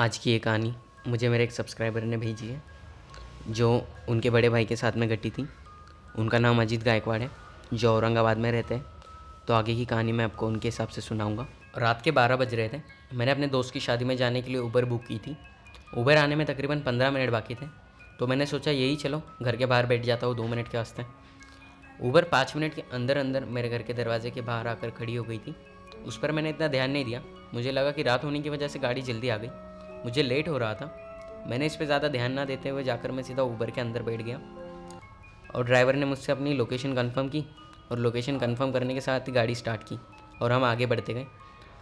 आज की ये कहानी मुझे मेरे एक सब्सक्राइबर ने भेजी है, जो उनके बड़े भाई के साथ में घटी थी। उनका नाम अजीत गायकवाड़ है, जो औरंगाबाद में रहते हैं। तो आगे की कहानी मैं आपको उनके हिसाब से सुनाऊंगा। रात के 12 बज रहे थे। मैंने अपने दोस्त की शादी में जाने के लिए उबर बुक की थी। उबर आने में तकरीबन 15 मिनट बाकी थे, तो मैंने सोचा यही चलो घर के बाहर बैठ जाता हूँ 2 मिनट के वास्ते। उबर 5 मिनट के अंदर अंदर मेरे घर के दरवाजे के बाहर आकर खड़ी हो गई थी। उस पर मैंने इतना ध्यान नहीं दिया। मुझे लगा कि रात होने की वजह से गाड़ी जल्दी आ गई, मुझे लेट हो रहा था। मैंने इस पर ज़्यादा ध्यान ना देते हुए जाकर मैं सीधा उबर के अंदर बैठ गया और ड्राइवर ने मुझसे अपनी लोकेशन कंफर्म की और लोकेशन कंफर्म करने के साथ ही गाड़ी स्टार्ट की और हम आगे बढ़ते गए।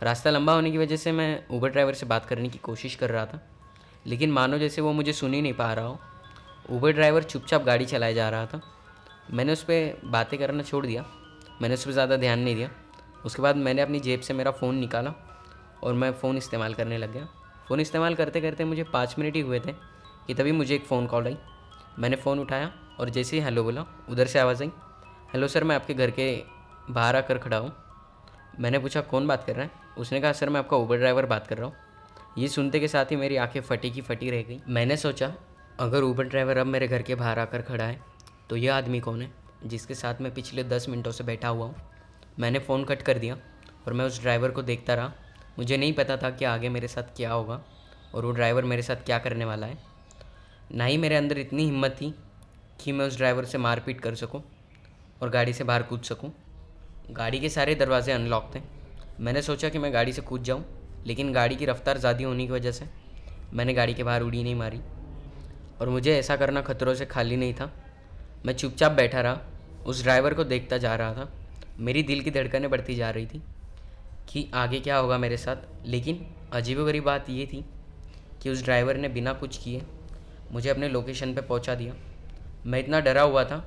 रास्ता लंबा होने की वजह से मैं उबर ड्राइवर से बात करने की कोशिश कर रहा था, लेकिन मानो जैसे वो मुझे सुन ही नहीं पा रहा हो। उबर ड्राइवर चुपचाप गाड़ी चलाए जा रहा था। मैंने उस पर बातें करना छोड़ दिया, मैंने उस पर ज़्यादा ध्यान नहीं दिया। उसके बाद मैंने अपनी जेब से मेरा फ़ोन निकाला और मैं फ़ोन इस्तेमाल करने लग गया। फ़ोन इस्तेमाल करते करते मुझे 5 मिनट ही हुए थे कि तभी मुझे एक फ़ोन कॉल आई। मैंने फ़ोन उठाया और जैसे ही हेलो बोला, उधर से आवाज़ आई, हेलो सर, मैं आपके घर के बाहर आकर खड़ा हूँ। मैंने पूछा कौन बात कर रहा है? उसने कहा सर, मैं आपका उबर ड्राइवर बात कर रहा हूँ। ये सुनते के साथ ही मेरी आंखें फटी की फटी रह गई। मैंने सोचा अगर उबर ड्राइवर अब मेरे घर के बाहर आकर खड़ा है तो यह आदमी कौन है जिसके साथ मैं पिछले 10 मिनटों से बैठा हुआ हूँ। मैंने फ़ोन कट कर दिया और मैं उस ड्राइवर को देखता रहा। मुझे नहीं पता था कि आगे मेरे साथ क्या होगा और वो ड्राइवर मेरे साथ क्या करने वाला है। ना ही मेरे अंदर इतनी हिम्मत थी कि मैं उस ड्राइवर से मारपीट कर सकूं और गाड़ी से बाहर कूद सकूं। गाड़ी के सारे दरवाजे अनलॉक थे। मैंने सोचा कि मैं गाड़ी से कूद जाऊं, लेकिन गाड़ी की रफ्तार ज़्यादा होने की वजह से मैंने गाड़ी के बाहर उड़ी नहीं मारी और मुझे ऐसा करना खतरों से खाली नहीं था। मैं चुपचाप बैठा रहा, उस ड्राइवर को देखता जा रहा था। मेरी दिल की धड़कनें बढ़ती जा रही थी कि आगे क्या होगा मेरे साथ। लेकिन अजीबोगरीब बात ये थी कि उस ड्राइवर ने बिना कुछ किए मुझे अपने लोकेशन पे पहुंचा दिया। मैं इतना डरा हुआ था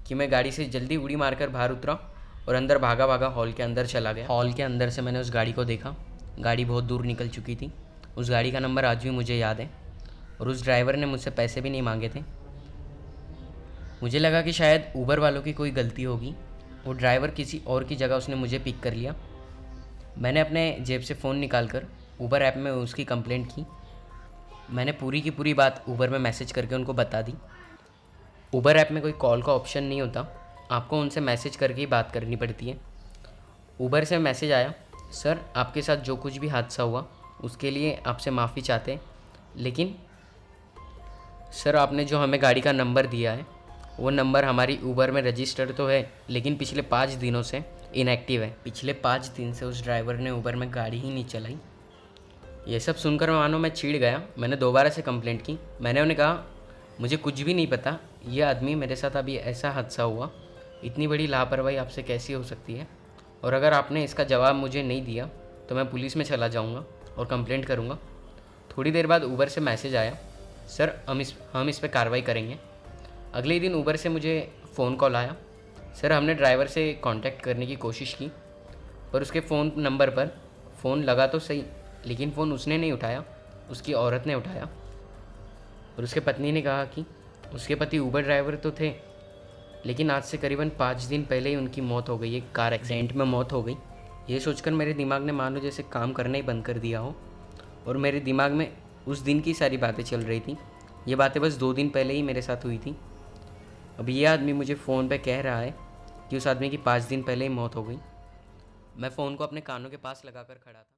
कि मैं गाड़ी से जल्दी उड़ी मारकर बाहर उतरा और अंदर भागा भागा हॉल के अंदर चला गया। हॉल के अंदर से मैंने उस गाड़ी को देखा। गाड़ी बहुत दूर निकल चुकी थी। उस गाड़ी का नंबर आज भी मुझे याद है और उस ड्राइवर ने मुझसे पैसे भी नहीं मांगे थे। मुझे लगा कि शायद उबर वालों की कोई गलती होगी। वो ड्राइवर किसी और की जगह उसने मुझे पिक कर लिया। मैंने अपने जेब से फ़ोन निकालकर उबर ऐप में उसकी कंप्लेंट की। मैंने पूरी की पूरी बात उबर में मैसेज करके उनको बता दी। उबर ऐप में कोई कॉल का ऑप्शन नहीं होता, आपको उनसे मैसेज करके ही बात करनी पड़ती है। उबर से मैसेज आया, सर आपके साथ जो कुछ भी हादसा हुआ उसके लिए आपसे माफ़ी चाहते हैं, लेकिन सर आपने जो हमें गाड़ी का नंबर दिया है वो नंबर हमारी उबर में रजिस्टर तो है, लेकिन पिछले 5 दिनों से इनएक्टिव है। पिछले 5 दिन से उस ड्राइवर ने उबर में गाड़ी ही नहीं चलाई। ये सब सुनकर मानो मैं चिढ़ गया। मैंने दोबारा से कंप्लेंट की। मैंने उन्हें कहा मुझे कुछ भी नहीं पता, ये आदमी मेरे साथ अभी ऐसा हादसा हुआ, इतनी बड़ी लापरवाही आपसे कैसी हो सकती है, और अगर आपने इसका जवाब मुझे नहीं दिया तो मैं पुलिस में चला जाऊँगा और कंप्लेंट करूँगा। थोड़ी देर बाद उबर से मैसेज आया, सर हम इस पर कार्रवाई करेंगे। अगले दिन उबर से मुझे फ़ोन कॉल आया, सर हमने ड्राइवर से कांटेक्ट करने की कोशिश की पर उसके फ़ोन नंबर पर फ़ोन लगा तो सही, लेकिन फ़ोन उसने नहीं उठाया, उसकी औरत ने उठाया। और उसके पत्नी ने कहा कि उसके पति उबर ड्राइवर तो थे, लेकिन आज से करीबन 5 दिन पहले ही उनकी मौत हो गई, एक कार एक्सीडेंट में मौत हो गई। ये सोचकर मेरे दिमाग ने मानो जैसे काम करना ही बंद कर दिया हो और मेरे दिमाग में उस दिन की सारी बातें चल रही थी। ये बातें बस 2 दिन पहले ही मेरे साथ हुई थी। अब ये आदमी मुझे फ़ोन पे कह रहा है कि उस आदमी की 5 दिन पहले ही मौत हो गई। मैं फ़ोन को अपने कानों के पास लगाकर खड़ा था।